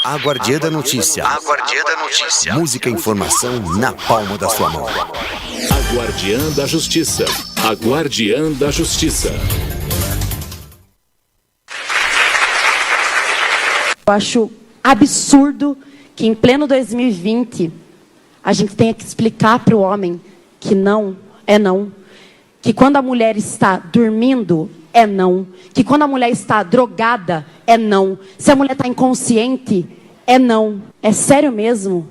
A Guardiã da Notícia. A Guardiã da Notícia. Música e informação na palma da sua mão. A Guardiã da Justiça. A Guardiã da Justiça. Eu acho absurdo que em pleno 2020 a gente tenha que explicar para o homem que não é não. Que quando a mulher está dormindo, é não. Que quando a mulher está drogada, é não. Se a mulher está inconsciente, é não. É sério mesmo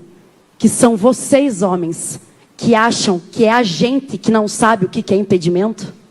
que são vocês, homens, que acham que é a gente que não sabe o que é impedimento?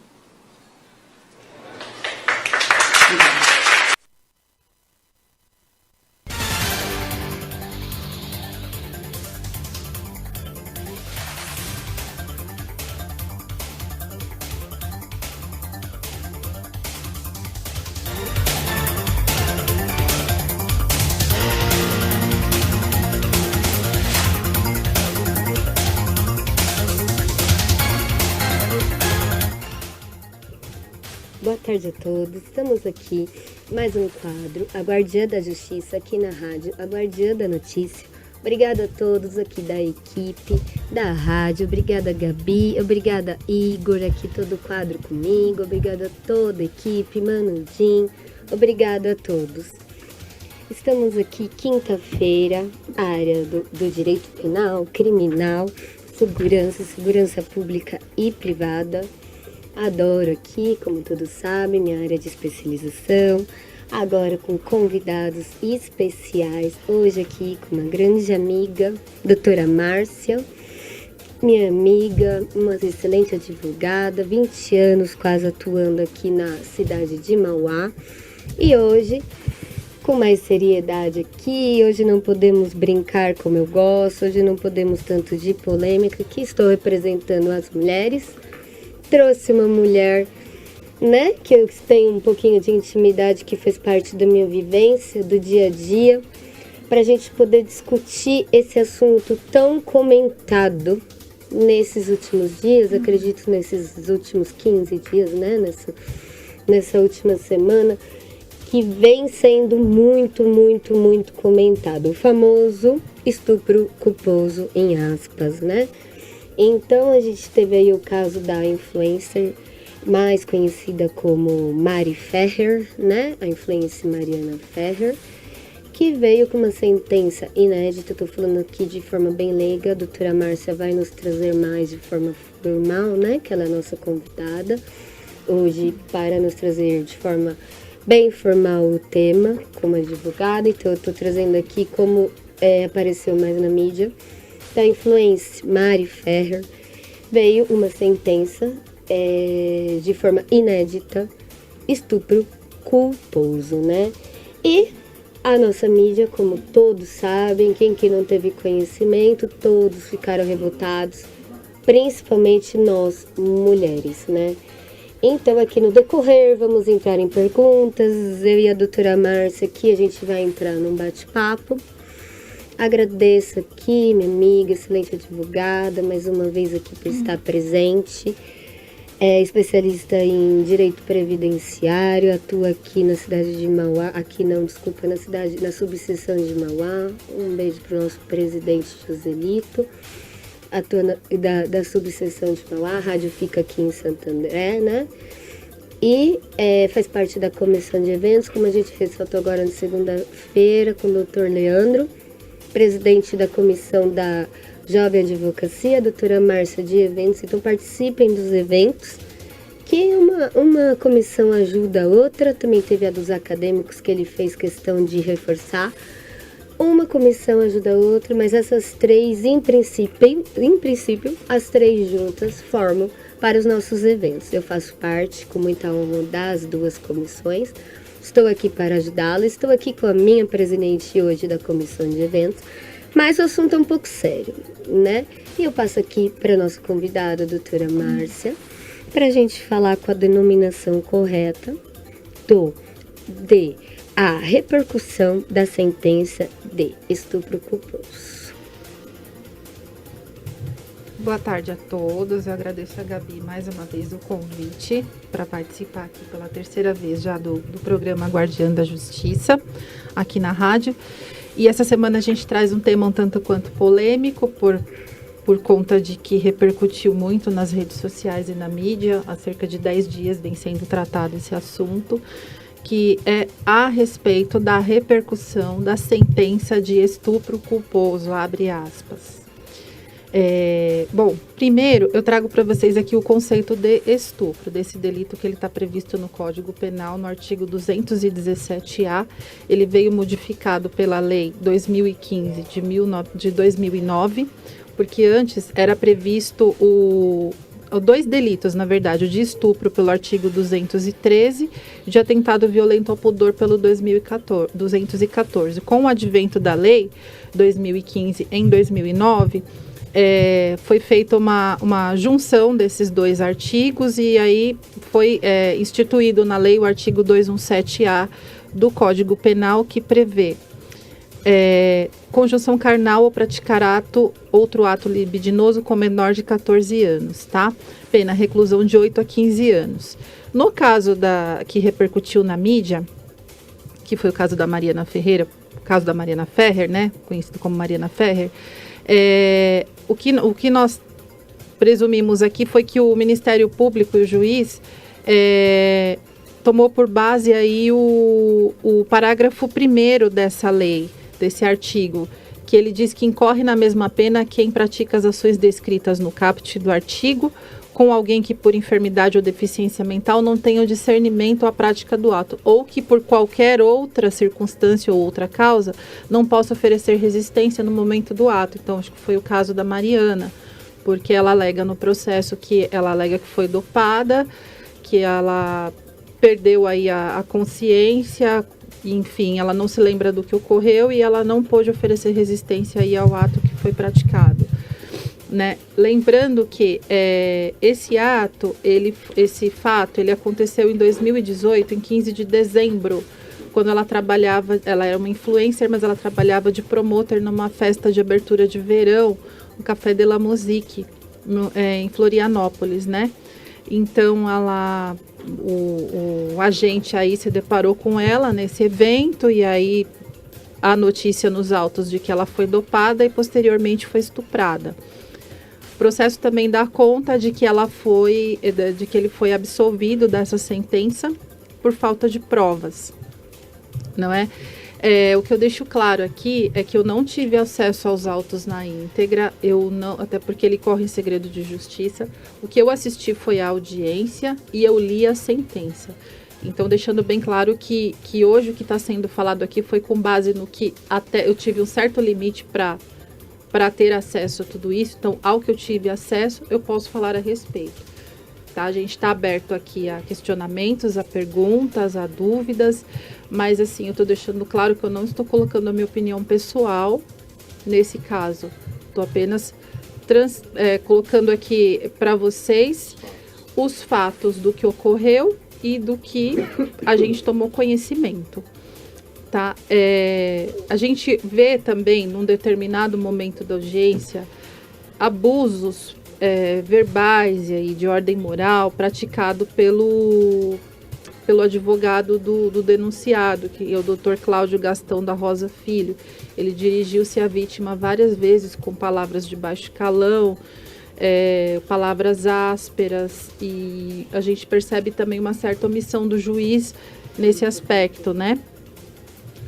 Boa tarde a todos, estamos aqui, mais um quadro, a Guardiã da Justiça, aqui na rádio, a Guardiã da Notícia. Obrigada a todos aqui da equipe, da rádio, obrigada Gabi, obrigada Igor, aqui todo o quadro comigo, obrigada a toda a equipe, Manudinho, obrigada a todos. Estamos aqui quinta-feira, área do direito penal, criminal, segurança pública e privada. Adoro aqui, como todos sabem, minha área de especialização, agora com convidados especiais, hoje aqui com uma grande amiga, doutora Márcia, minha amiga, uma excelente advogada, 20 anos quase atuando aqui na cidade de Mauá, e hoje, com mais seriedade aqui, hoje não podemos brincar como eu gosto, hoje não podemos tanto de polêmica, aqui estou representando as mulheres. Trouxe uma mulher, né, que eu tenho um pouquinho de intimidade, que fez parte da minha vivência, do dia a dia, para a gente poder discutir esse assunto tão comentado nesses últimos dias, acredito nesses últimos 15 dias, né, nessa última semana, que vem sendo muito comentado, o famoso estupro culposo, em aspas, né? Então, a gente teve aí o caso da influencer mais conhecida como Mari Ferrer, né? A influencer Mariana Ferrer, que veio com uma sentença inédita. Estou falando aqui de forma bem leiga. A doutora Márcia vai nos trazer mais de forma formal, né? Que ela é a nossa convidada hoje para nos trazer de forma bem formal o tema como advogada. Então, eu estou trazendo aqui como apareceu mais na mídia. Da influencer Mari Ferrer, veio uma sentença de forma inédita, estupro culposo, né? E a nossa mídia, como todos sabem, quem que não teve conhecimento, todos ficaram revoltados, principalmente nós, mulheres, né? Então, aqui no decorrer, vamos entrar em perguntas, eu e a doutora Márcia aqui, a gente vai entrar num bate-papo. Agradeço aqui, minha amiga, excelente advogada, mais uma vez aqui por estar presente. É especialista em direito previdenciário, atua aqui na cidade de Mauá, na subseção de Mauá. Um beijo para o nosso presidente Joselito, atua da subseção de Mauá, a rádio fica aqui em Santo André, né? E faz parte da comissão de eventos, como a gente fez foto agora na segunda-feira com o doutor Leandro, presidente da comissão da Jovem Advocacia, a doutora Márcia de eventos. Então participem dos eventos, que uma comissão ajuda a outra. Também teve a dos acadêmicos, que ele fez questão de reforçar. Uma comissão ajuda a outra, mas essas três, em princípio, as três juntas formam para os nossos eventos. Eu faço parte, com muita honra, das duas comissões. Estou aqui para ajudá-la, estou aqui com a minha presidente hoje da comissão de eventos, mas o assunto é um pouco sério, né? E eu passo aqui para a nossa convidada, a doutora Márcia, para a gente falar com a denominação correta a repercussão da sentença de estupro culposo. Boa tarde a todos, eu agradeço a Gabi mais uma vez o convite para participar aqui pela terceira vez já do programa Guardiã da Justiça, aqui na rádio. E essa semana a gente traz um tema um tanto quanto polêmico, por conta de que repercutiu muito nas redes sociais e na mídia. Há cerca de 10 dias vem sendo tratado esse assunto, que é a respeito da repercussão da sentença de estupro culposo, abre aspas. Bom, primeiro eu trago para vocês aqui o conceito de estupro, desse delito que ele está previsto no Código Penal, no artigo 217-A. Ele veio modificado pela Lei 2015 de 2009, porque antes era previsto dois delitos, na verdade, o de estupro pelo artigo 213, de atentado violento ao pudor pelo 214. Com o advento da lei 2015 em 2009, foi feita uma junção desses dois artigos e aí foi instituído na lei o artigo 217-A do Código Penal, que prevê conjunção carnal ou praticar outro ato libidinoso com menor de 14 anos, tá? Pena reclusão de 8 a 15 anos. No caso que repercutiu na mídia, que foi o caso da Mariana Ferreira, o caso da Mariana Ferrer, né? Conhecido como Mariana Ferrer, o que nós presumimos aqui foi que o Ministério Público e o juiz tomou por base aí o parágrafo 1º dessa lei, desse artigo, que ele diz que incorre na mesma pena quem pratica as ações descritas no caput do artigo com alguém que por enfermidade ou deficiência mental não tenha o discernimento à prática do ato, ou que por qualquer outra circunstância ou outra causa não possa oferecer resistência no momento do ato. Então, acho que foi o caso da Mariana, porque ela alega no processo que foi dopada, que ela perdeu aí a consciência, enfim, ela não se lembra do que ocorreu e ela não pôde oferecer resistência aí ao ato que foi praticado, né? Lembrando que esse fato, ele aconteceu em 2018, em 15 de dezembro, quando ela era uma influencer, mas ela trabalhava de promotor numa festa de abertura de verão, no Café de la Musique, em Florianópolis, né? Então, o agente aí se deparou com ela nesse evento e aí a notícia nos autos de que ela foi dopada e posteriormente foi estuprada. O processo também dá conta de que ele foi absolvido dessa sentença por falta de provas, não é? O que eu deixo claro aqui é que eu não tive acesso aos autos na íntegra, até porque ele corre em segredo de justiça. O que eu assisti foi a audiência e eu li a sentença. Então, deixando bem claro que hoje o que está sendo falado aqui foi com base no que até eu tive um certo limite para ter acesso a tudo isso. Então, ao que eu tive acesso, eu posso falar a respeito. Tá? A gente está aberto aqui a questionamentos, a perguntas, a dúvidas, mas assim, eu estou deixando claro que eu não estou colocando a minha opinião pessoal nesse caso. Estou apenas colocando aqui para vocês os fatos do que ocorreu e do que a gente tomou conhecimento. Tá? A gente vê também, num determinado momento da audiência, abusos verbais e aí de ordem moral praticado pelo advogado do denunciado, que é o Dr. Cláudio Gastão da Rosa Filho. Ele dirigiu-se à vítima várias vezes com palavras de baixo calão, palavras ásperas, e a gente percebe também uma certa omissão do juiz nesse aspecto, né?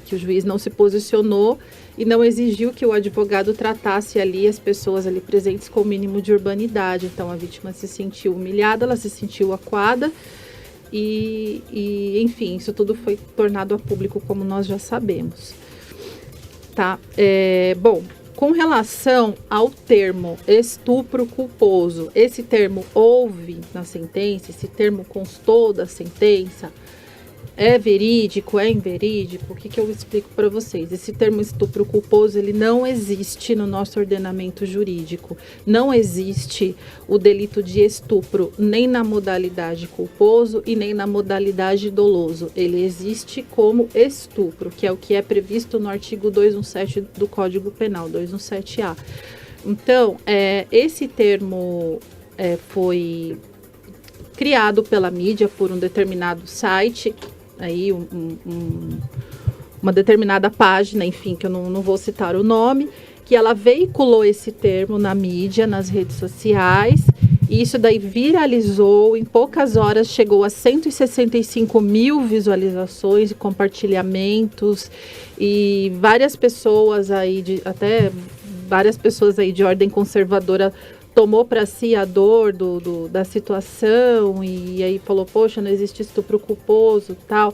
Que o juiz não se posicionou e não exigiu que o advogado tratasse ali as pessoas ali presentes com o mínimo de urbanidade. Então, a vítima se sentiu humilhada, ela se sentiu acuada e enfim, isso tudo foi tornado a público, como nós já sabemos. Tá? Bom, com relação ao termo estupro culposo, esse termo houve na sentença, esse termo constou da sentença, é verídico, é inverídico? O que eu explico para vocês? Esse termo estupro culposo, ele não existe no nosso ordenamento jurídico. Não existe o delito de estupro nem na modalidade culposo e nem na modalidade doloso. Ele existe como estupro, que é o que é previsto no artigo 217 do Código Penal, 217-A. Então, esse termo foi criado pela mídia por um determinado site, aí uma determinada página, enfim, que eu não vou citar o nome, que ela veiculou esse termo na mídia, nas redes sociais, e isso daí viralizou, em poucas horas chegou a 165 mil visualizações e compartilhamentos, e várias pessoas aí, várias pessoas aí de ordem conservadora tomou para si a dor da situação, e aí falou, poxa, não existe estupro culposo e tal.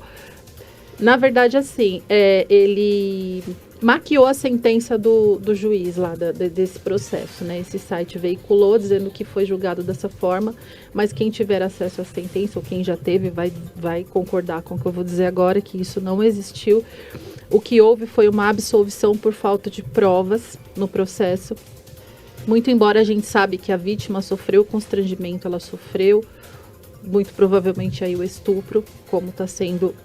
Na verdade, assim, ele maquiou a sentença do juiz lá desse processo, né? Esse site veiculou dizendo que foi julgado dessa forma, mas quem tiver acesso à sentença, ou quem já teve, vai concordar com o que eu vou dizer agora, que isso não existiu. O que houve foi uma absolvição por falta de provas no processo. Muito embora a gente sabe que a vítima sofreu constrangimento, ela sofreu muito provavelmente aí o estupro, como está sendo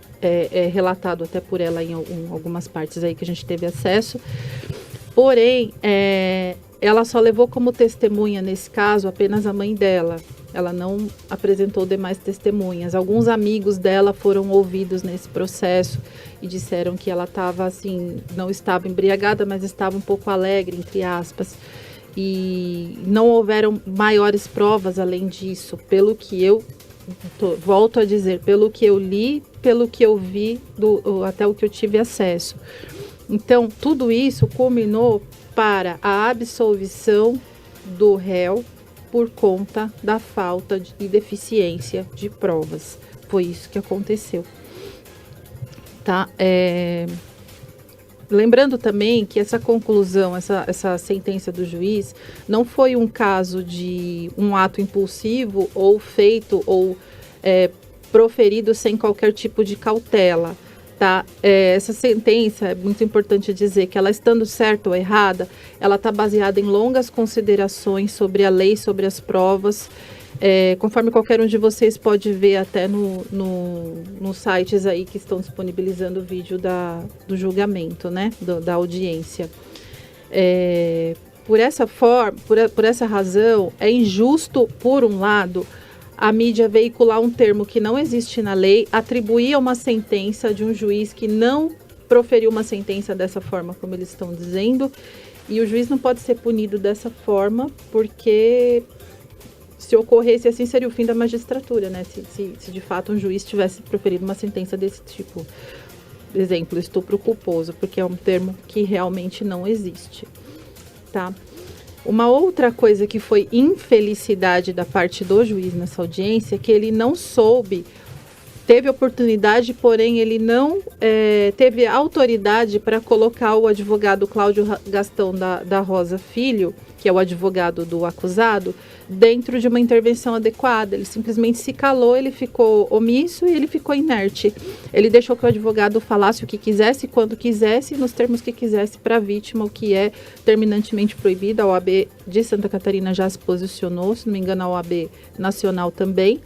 relatado até por ela em algumas partes aí que a gente teve acesso. Porém, ela só levou como testemunha nesse caso apenas a mãe dela. Ela não apresentou demais testemunhas. Alguns amigos dela foram ouvidos nesse processo e disseram que ela estava assim, não estava embriagada, mas estava um pouco alegre, entre aspas. E não houveram maiores provas além disso, pelo que eu volto a dizer, pelo que eu li, pelo que eu vi, até o que eu tive acesso. Então, tudo isso culminou para a absolvição do réu por conta da falta e deficiência de provas. Foi isso que aconteceu. Tá? Lembrando também que essa conclusão, essa sentença do juiz, não foi um caso de um ato impulsivo ou feito ou proferido sem qualquer tipo de cautela. Tá? Essa sentença, é muito importante dizer que ela estando certa ou errada, ela está baseada em longas considerações sobre a lei, sobre as provas, conforme qualquer um de vocês pode ver até nos sites aí que estão disponibilizando o vídeo do julgamento, né? Da audiência. Por essa razão, é injusto, por um lado, a mídia veicular um termo que não existe na lei, atribuir a uma sentença de um juiz que não proferiu uma sentença dessa forma, como eles estão dizendo, e o juiz não pode ser punido dessa forma, porque se ocorresse assim seria o fim da magistratura, né? Se de fato um juiz tivesse proferido uma sentença desse tipo. Exemplo, estupro culposo, porque é um termo que realmente não existe, tá? Uma outra coisa que foi infelicidade da parte do juiz nessa audiência, que ele não soube, teve oportunidade, porém ele não teve autoridade para colocar o advogado Cláudio Gastão da Rosa Filho, que é o advogado do acusado, dentro de uma intervenção adequada. Ele simplesmente se calou, ele ficou omisso e ele ficou inerte. Ele deixou que o advogado falasse o que quisesse, quando quisesse, nos termos que quisesse para a vítima, o que é terminantemente proibido. A OAB de Santa Catarina já se posicionou, se não me engano a OAB nacional também.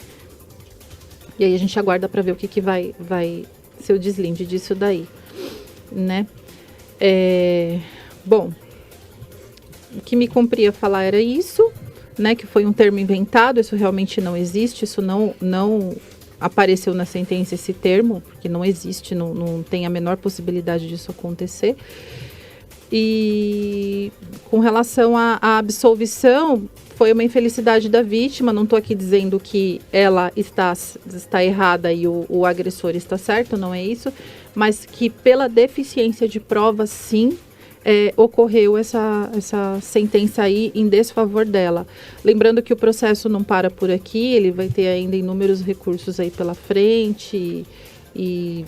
E aí a gente aguarda para ver o que vai ser o deslinde disso daí, né? Bom, o que me cumpria falar era isso, né? Que foi um termo inventado, isso realmente não existe, isso não apareceu na sentença esse termo, porque não existe, não tem a menor possibilidade disso acontecer. E com relação à absolvição, foi uma infelicidade da vítima. Não estou aqui dizendo que ela está errada e o agressor está certo, não é isso, mas que pela deficiência de provas, sim, ocorreu essa sentença aí em desfavor dela. Lembrando que o processo não para por aqui, ele vai ter ainda inúmeros recursos aí pela frente e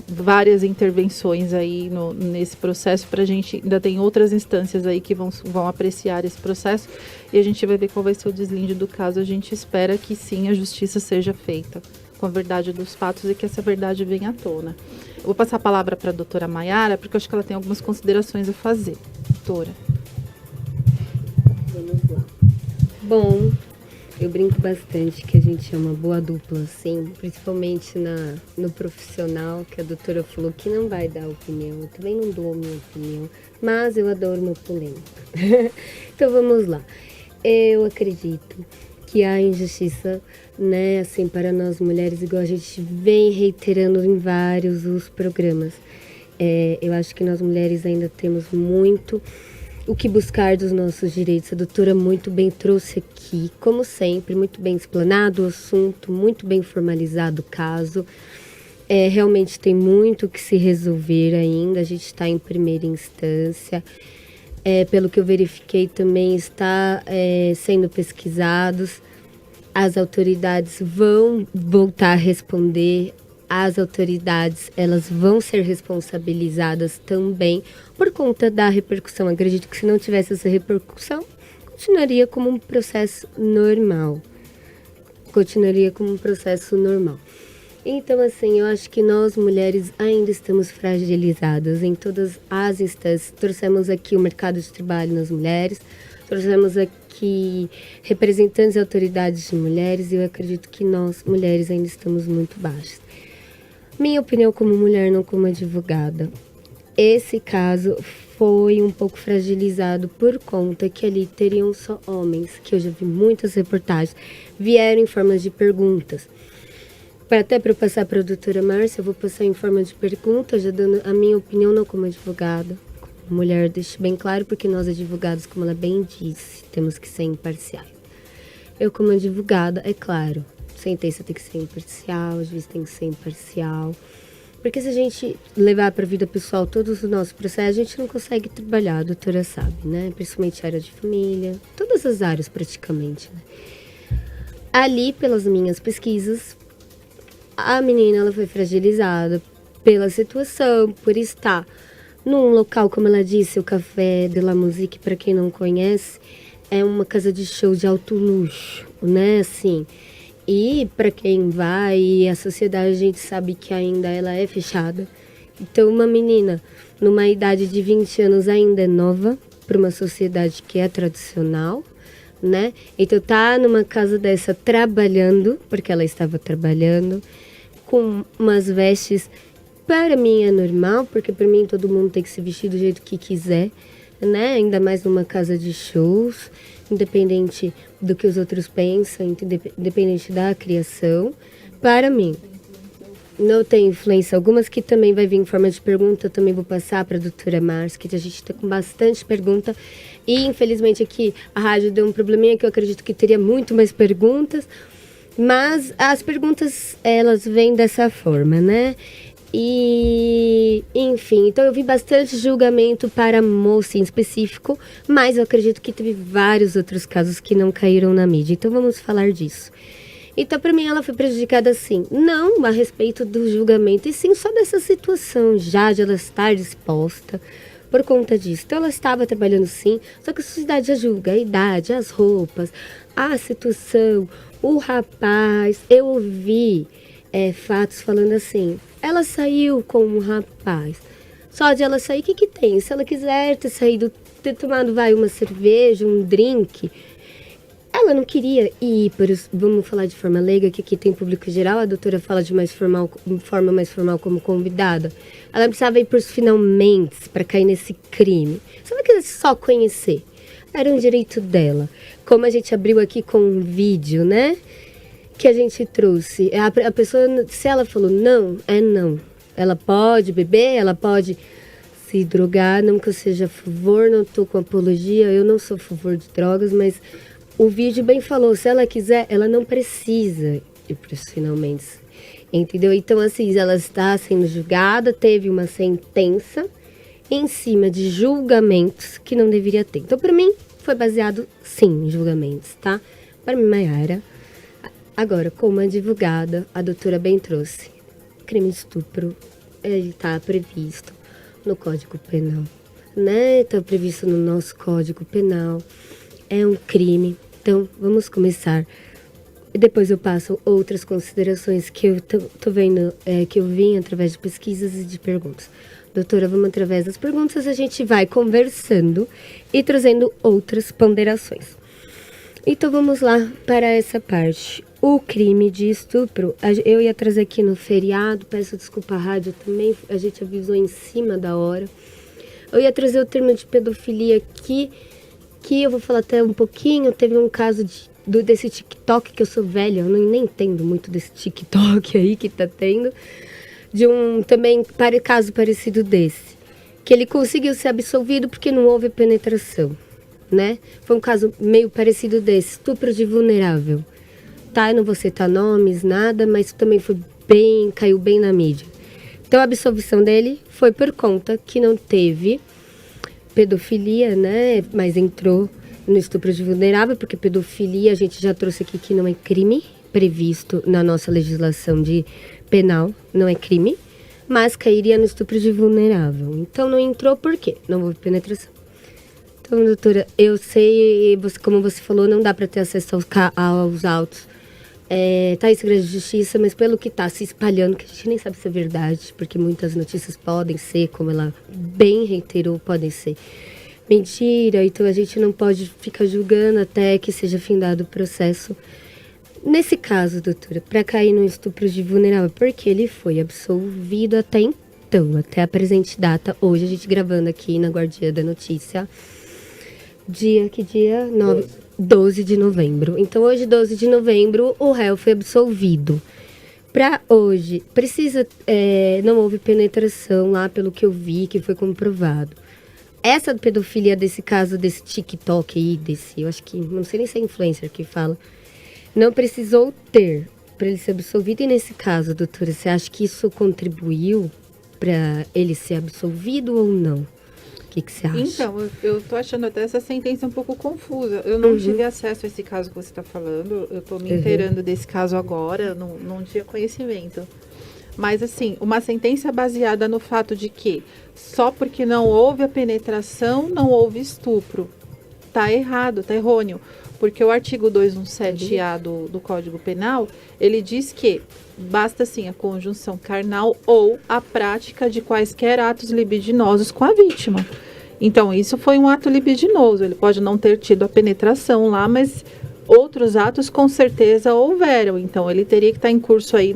várias intervenções aí nesse processo. Para a gente, ainda tem outras instâncias aí que vão apreciar esse processo e a gente vai ver qual vai ser o deslinde do caso. A gente espera que sim, a justiça seja feita com a verdade dos fatos e que essa verdade venha à tona. Eu vou passar a palavra para a doutora Maiara, porque eu acho que ela tem algumas considerações a fazer. Doutora. Vamos lá. Bom, eu brinco bastante que a gente é uma boa dupla, assim, principalmente no profissional, que a doutora falou que não vai dar opinião. Eu também não dou a minha opinião, mas eu adoro uma polêmica. Então vamos lá. Eu acredito que há injustiça, né, assim, para nós mulheres, igual a gente vem reiterando em vários os programas. Eu acho que nós mulheres ainda temos muito o que buscar dos nossos direitos. A doutora muito bem trouxe aqui, como sempre, muito bem explanado o assunto, muito bem formalizado o caso. Realmente tem muito que se resolver ainda, a gente está em primeira instância. Pelo que eu verifiquei também está sendo pesquisados. As autoridades vão voltar a responder. As autoridades, elas vão ser responsabilizadas também por conta da repercussão. Acredito que se não tivesse essa repercussão, continuaria como um processo normal. Então, assim, eu acho que nós, mulheres, ainda estamos fragilizadas em todas as instâncias. Trouxemos aqui o mercado de trabalho nas mulheres, trouxemos aqui representantes e autoridades de mulheres, e eu acredito que nós, mulheres, ainda estamos muito baixas. Minha opinião como mulher, não como advogada. Esse caso foi um pouco fragilizado por conta que ali teriam só homens, que eu já vi muitas reportagens, vieram em forma de perguntas. Até para eu passar para a doutora Márcia, eu vou passar em forma de pergunta, já dando a minha opinião, não como advogada. Como mulher, deixo bem claro, porque nós advogados, como ela bem disse, temos que ser imparciais. Eu como advogada, é claro, sentença tem que ser imparcial, o juiz tem que ser imparcial. Porque se a gente levar para a vida pessoal todos os nossos processos, a gente não consegue trabalhar, a doutora sabe, né? Principalmente a área de família, todas as áreas praticamente, né? Ali, pelas minhas pesquisas, a menina ela foi fragilizada pela situação, por estar num local, como ela disse, o Café de la Musique, para quem não conhece, é uma casa de show de alto luxo, né? Assim, e para quem vai, a sociedade a gente sabe que ainda ela é fechada. Então uma menina numa idade de 20 anos ainda é nova para uma sociedade que é tradicional, né? Então tá numa casa dessa trabalhando, porque ela estava trabalhando, com umas vestes, para mim é normal, porque para mim todo mundo tem que se vestir do jeito que quiser, né? Ainda mais numa casa de shows, independente do que os outros pensam, independente da criação. Para mim, não tem influência algumas, que também vai vir em forma de pergunta. Eu também vou passar para a doutora Márcia, que a gente está com bastante pergunta. E, infelizmente, aqui a rádio deu um probleminha, que eu acredito que teria muito mais perguntas. Mas as perguntas, elas vêm dessa forma, né? E, enfim, então eu vi bastante julgamento para a moça em específico, mas eu acredito que teve vários outros casos que não caíram na mídia. Então vamos falar disso. Então, para mim, ela foi prejudicada, sim, não a respeito do julgamento, e sim só dessa situação já de ela estar disposta por conta disso. Então, ela estava trabalhando, sim, só que a sociedade já julga a idade, as roupas, a situação, o rapaz. Eu ouvi fatos falando assim, ela saiu com um rapaz. Só de ela sair, o que tem? Se ela quiser ter saído, ter tomado, uma cerveja, um drink, ela não queria ir para os, vamos falar de forma leiga, que aqui tem público geral, a doutora fala de forma mais formal como convidada. Ela precisava ir para os finalmente para cair nesse crime. Se ela quisesse só conhecer, era um direito dela. Como a gente abriu aqui com um vídeo, né? Que a gente trouxe. A pessoa, se ela falou não, é não. Ela pode beber, ela pode se drogar, não que eu seja a favor, não estou com apologia, eu não sou a favor de drogas, mas o vídeo bem falou, se ela quiser, ela não precisa ir para os finalmente, entendeu? Então, assim, ela está sendo julgada, teve uma sentença em cima de julgamentos que não deveria ter. Então, para mim, foi baseado, sim, em julgamentos, tá? Para mim, Mayara. Agora, como advogada, a doutora bem trouxe. Crime de estupro, ele está previsto no Código Penal, né? Está previsto no nosso Código Penal. É um crime. Então, vamos começar. E depois eu passo outras considerações que eu tô vendo, que eu vim através de pesquisas e de perguntas. Doutora, vamos através das perguntas, a gente vai conversando e trazendo outras ponderações. Então, vamos lá para essa parte. O crime de estupro, eu ia trazer aqui no feriado, peço desculpa à rádio também, a gente avisou em cima da hora. Eu ia trazer o termo de pedofilia aqui, que eu vou falar até um pouquinho. Teve um caso desse TikTok, que eu sou velha, eu nem entendo muito desse TikTok aí que tá tendo, de um também caso parecido desse, que ele conseguiu ser absolvido porque não houve penetração, né? Foi um caso meio parecido desse, estupro de vulnerável. Tá, eu não vou citar nomes, nada, mas também caiu bem na mídia. Então a absolvição dele foi por conta que não teve pedofilia, né? Mas entrou no estupro de vulnerável, porque pedofilia a gente já trouxe aqui que não é crime previsto na nossa legislação de penal, não é crime, mas cairia no estupro de vulnerável. Então não entrou por quê? Não houve penetração. Então, doutora, eu sei, como você falou, não dá para ter acesso aos autos. Tá em segredo de justiça, mas pelo que tá se espalhando, que a gente nem sabe se é verdade, porque muitas notícias podem ser, como ela bem reiterou, podem ser mentira, então a gente não pode ficar julgando até que seja findado o processo. Nesse caso, doutora, para cair no estupro de vulnerável, porque ele foi absolvido até então, até a presente data, hoje a gente gravando aqui na Guardiã da Notícia, que dia? 12 de novembro. Então, hoje, 12 de novembro, o réu foi absolvido. Para hoje, não houve penetração lá, pelo que eu vi, que foi comprovado. Essa pedofilia desse caso, desse TikTok aí, eu acho que, não sei nem se é influencer que fala, não precisou ter para ele ser absolvido. E nesse caso, doutora, você acha que isso contribuiu para ele ser absolvido ou não? O que você acha? Então, eu tô achando até essa sentença um pouco confusa. Eu não tive acesso a esse caso que você está falando. Eu tô me inteirando desse caso agora, não tinha conhecimento. Mas, assim, uma sentença baseada no fato de que só porque não houve a penetração, não houve estupro. Tá errado, tá errôneo. Porque o artigo 217-A do Código Penal, ele diz que basta, assim, a conjunção carnal ou a prática de quaisquer atos libidinosos com a vítima. Então, isso foi um ato libidinoso. Ele pode não ter tido a penetração lá, mas outros atos com certeza houveram. Então, ele teria que estar em curso aí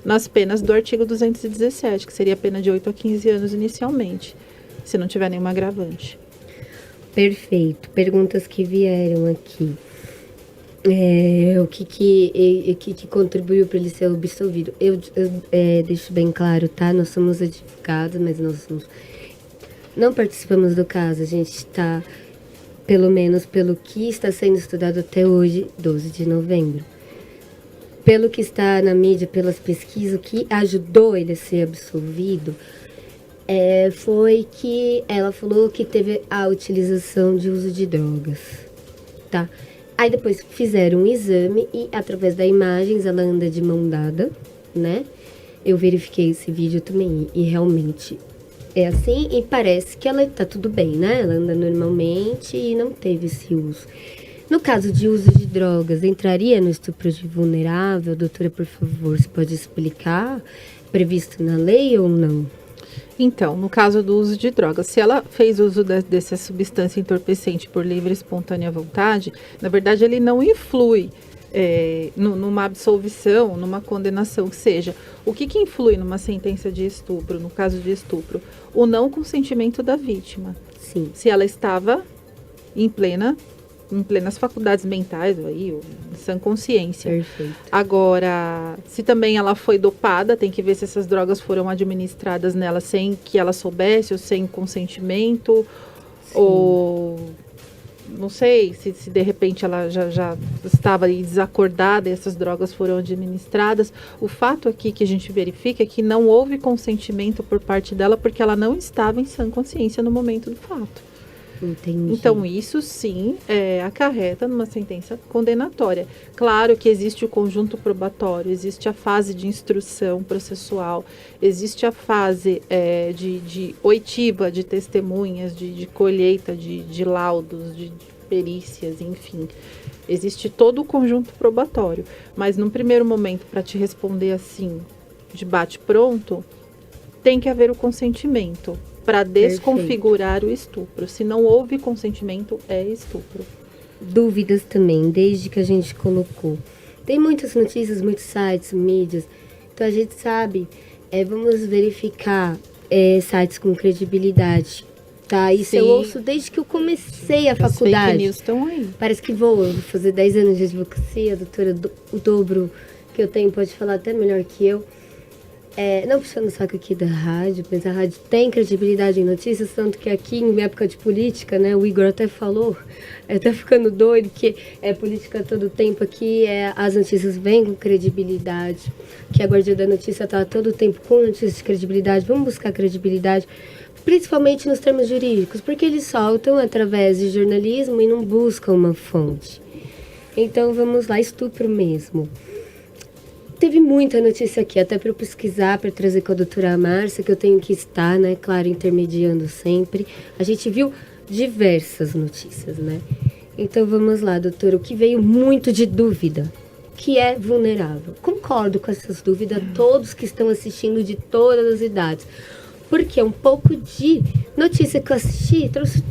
nas penas do artigo 217, que seria a pena de 8 a 15 anos inicialmente, se não tiver nenhuma agravante. Perfeito. Perguntas que vieram aqui. O que contribuiu para ele ser absolvido? Eu deixo bem claro, tá? Nós somos advogados, mas não participamos do caso. A gente está, pelo menos pelo que está sendo estudado até hoje, 12 de novembro. Pelo que está na mídia, pelas pesquisas, o que ajudou ele a ser absolvido foi que ela falou que teve a utilização de uso de drogas, tá? Aí depois fizeram um exame e através das imagens ela anda de mão dada, né? Eu verifiquei esse vídeo também e realmente é assim e parece que ela tá tudo bem, né? Ela anda normalmente e não teve esse uso. No caso de uso de drogas, entraria no estupro de vulnerável? Doutora, por favor, você pode explicar? Previsto na lei ou não? Então, no caso do uso de drogas, se ela fez uso dessa substância entorpecente por livre e espontânea vontade, na verdade ele não influi numa absolvição, numa condenação que seja. O que influi numa sentença de estupro, no caso de estupro? O não consentimento da vítima. Sim. Se ela estava em plenas faculdades mentais, aí, sã consciência. Perfeito. Agora, se também ela foi dopada, tem que ver se essas drogas foram administradas nela sem que ela soubesse, ou sem consentimento, sim, ou não sei, se de repente ela já estava aí desacordada e essas drogas foram administradas. O fato aqui que a gente verifica é que não houve consentimento por parte dela porque ela não estava em sã consciência no momento do fato. Entendi. Então, isso sim acarreta numa sentença condenatória. Claro que existe o conjunto probatório, existe a fase de instrução processual, existe a fase de oitiva de testemunhas, de colheita de laudos, de perícias, enfim. Existe todo o conjunto probatório. Mas, num primeiro momento, para te responder assim, de bate-pronto, tem que haver o consentimento para desconfigurar o estupro. Se não houve consentimento, é estupro. Dúvidas também, desde que a gente colocou. Tem muitas notícias, muitos sites, mídias. Então a gente sabe, vamos verificar sites com credibilidade. tá? Isso eu ouço desde que eu comecei a faculdade. Fake news estão aí. Parece que eu vou fazer 10 anos de advocacia, a doutora, o dobro que eu tenho pode falar até melhor que eu. Não puxando o saco aqui da rádio, mas a rádio tem credibilidade em notícias, tanto que aqui em época de política, né, o Igor até falou, tá ficando doido, que é política todo tempo aqui, as notícias vêm com credibilidade, que a Guardiã da Notícia tá todo tempo com notícias de credibilidade, vamos buscar credibilidade, principalmente nos termos jurídicos, porque eles soltam através de jornalismo e não buscam uma fonte. Então vamos lá, estupro mesmo. Teve muita notícia aqui, até para eu pesquisar, para trazer com a doutora Márcia, que eu tenho que estar, né, claro, intermediando sempre. A gente viu diversas notícias, né? Então vamos lá, doutora, o que veio muito de dúvida, que é vulnerável. Concordo com essas dúvidas, todos que estão assistindo de todas as idades. Porque um pouco de notícia que eu assisti trouxe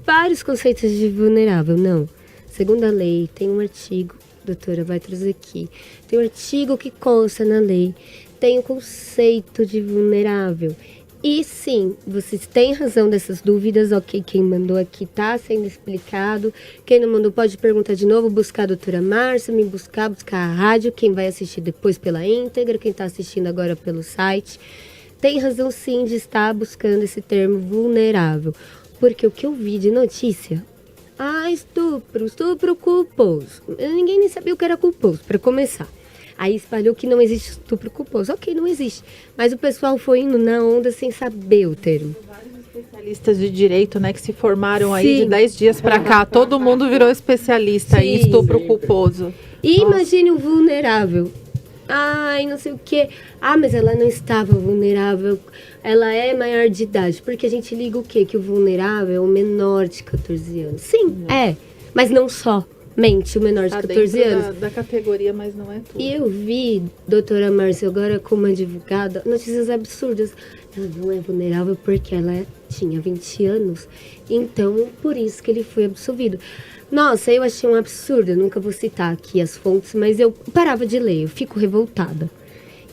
vários conceitos de vulnerável. Não, segundo a lei, tem um artigo, doutora, vai trazer aqui. Tem um artigo que consta na lei, tem o conceito de vulnerável. E sim, vocês têm razão dessas dúvidas, ok, quem mandou aqui tá sendo explicado. Quem não mandou pode perguntar de novo, buscar a doutora Márcia, me buscar a rádio, quem vai assistir depois pela íntegra, quem tá assistindo agora pelo site. Tem razão sim de estar buscando esse termo vulnerável, porque o que eu vi de notícia... estupro culposo. Ninguém nem sabia o que era culposo, para começar. Aí espalhou que não existe estupro culposo. Ok, não existe. Mas o pessoal foi indo na onda sem saber o termo. Vários especialistas de direito, né, que se formaram aí de 10 dias para cá. Todo mundo virou especialista em estupro culposo. E imagine o vulnerável. Não sei o quê. Mas ela não estava vulnerável. Ela é maior de idade. Porque a gente liga o quê? Que o vulnerável é o menor de 14 anos. Sim, mas não só. Mente, o menor de 14 anos. Da categoria, mas não é tudo. E eu vi, doutora Márcia, agora como advogada, notícias absurdas. Ela não é vulnerável porque ela tinha 20 anos. Então, por isso que ele foi absolvido. Nossa, eu achei um absurdo. Eu nunca vou citar aqui as fontes, mas eu parava de ler. Eu fico revoltada.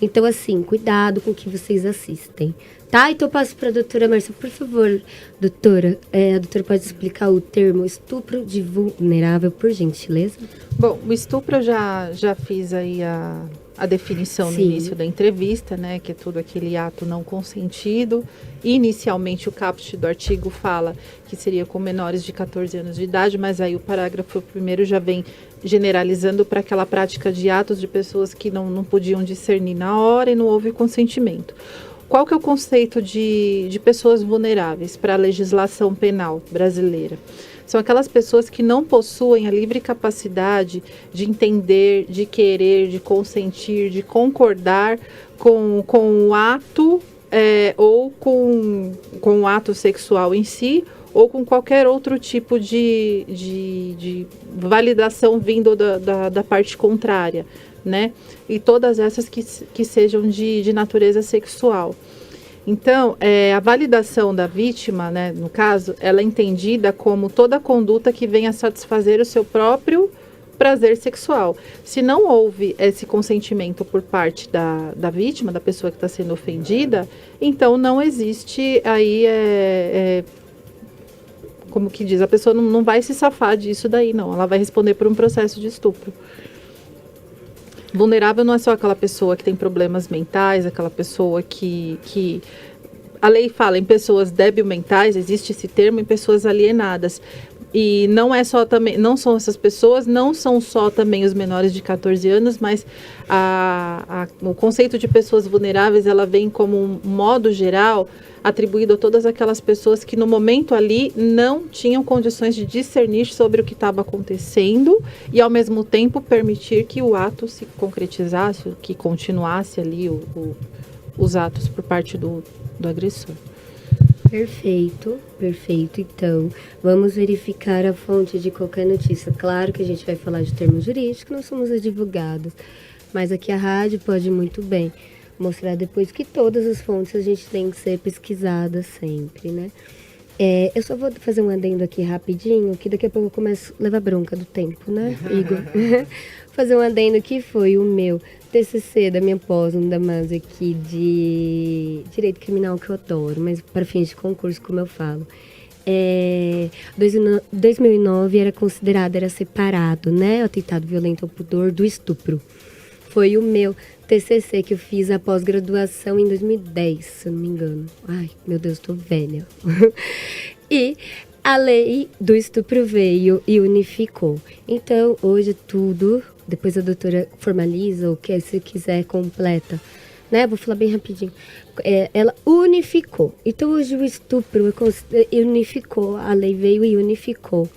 Então, assim, cuidado com o que vocês assistem. Tá? Então eu passo para a doutora Márcia. Por favor, doutora, a doutora pode explicar o termo estupro de vulnerável, por gentileza? Bom, o estupro eu já fiz aí a definição no início da entrevista, né? Que é todo aquele ato não consentido. Inicialmente o caput do artigo fala que seria com menores de 14 anos de idade, mas aí o parágrafo primeiro já vem generalizando para aquela prática de atos de pessoas que não podiam discernir na hora e não houve consentimento. Qual que é o conceito de pessoas vulneráveis para a legislação penal brasileira? São aquelas pessoas que não possuem a livre capacidade de entender, de querer, de consentir, de concordar com o ato ou com o ato sexual em si, ou com qualquer outro tipo de validação vindo da parte contrária, né? E todas essas que sejam de natureza sexual. Então, a validação da vítima, né, no caso, ela é entendida como toda conduta que venha satisfazer o seu próprio prazer sexual. Se não houve esse consentimento por parte da vítima, da pessoa que está sendo ofendida, então não existe aí, como que diz, a pessoa não vai se safar disso daí, não. Ela vai responder por um processo de estupro. Vulnerável não é só aquela pessoa que tem problemas mentais, aquela pessoa que a lei fala em pessoas débil-mentais, existe esse termo, em pessoas alienadas. E não é só também, não são essas pessoas, não são só também os menores de 14 anos, mas o conceito de pessoas vulneráveis, ela vem como um modo geral atribuído a todas aquelas pessoas que no momento ali não tinham condições de discernir sobre o que estava acontecendo e ao mesmo tempo permitir que o ato se concretizasse, que continuasse ali os atos por parte do agressor. Perfeito. Então, vamos verificar a fonte de qualquer notícia. Claro que a gente vai falar de termos jurídicos, nós somos advogados, mas aqui a rádio pode muito bem mostrar depois que todas as fontes a gente tem que ser pesquisada sempre, né? Eu só vou fazer um adendo aqui rapidinho, que daqui a pouco eu começo a levar bronca do tempo, né, Igor? Fazer um adendo que foi o meu TCC da minha pós, um da mais aqui de Direito Criminal, que eu adoro, mas para fins de concurso, como eu falo. 2009 era separado, né? O atentado violento ao pudor do estupro. Foi o meu TCC que eu fiz a pós-graduação em 2010, se eu não me engano. Ai, meu Deus, tô velha. E a lei do estupro veio e unificou. Então, hoje tudo, depois a doutora formaliza, ou que se quiser completa, né? Vou falar bem rapidinho. Ela unificou. Então, hoje o estupro unificou, a lei veio e unificou.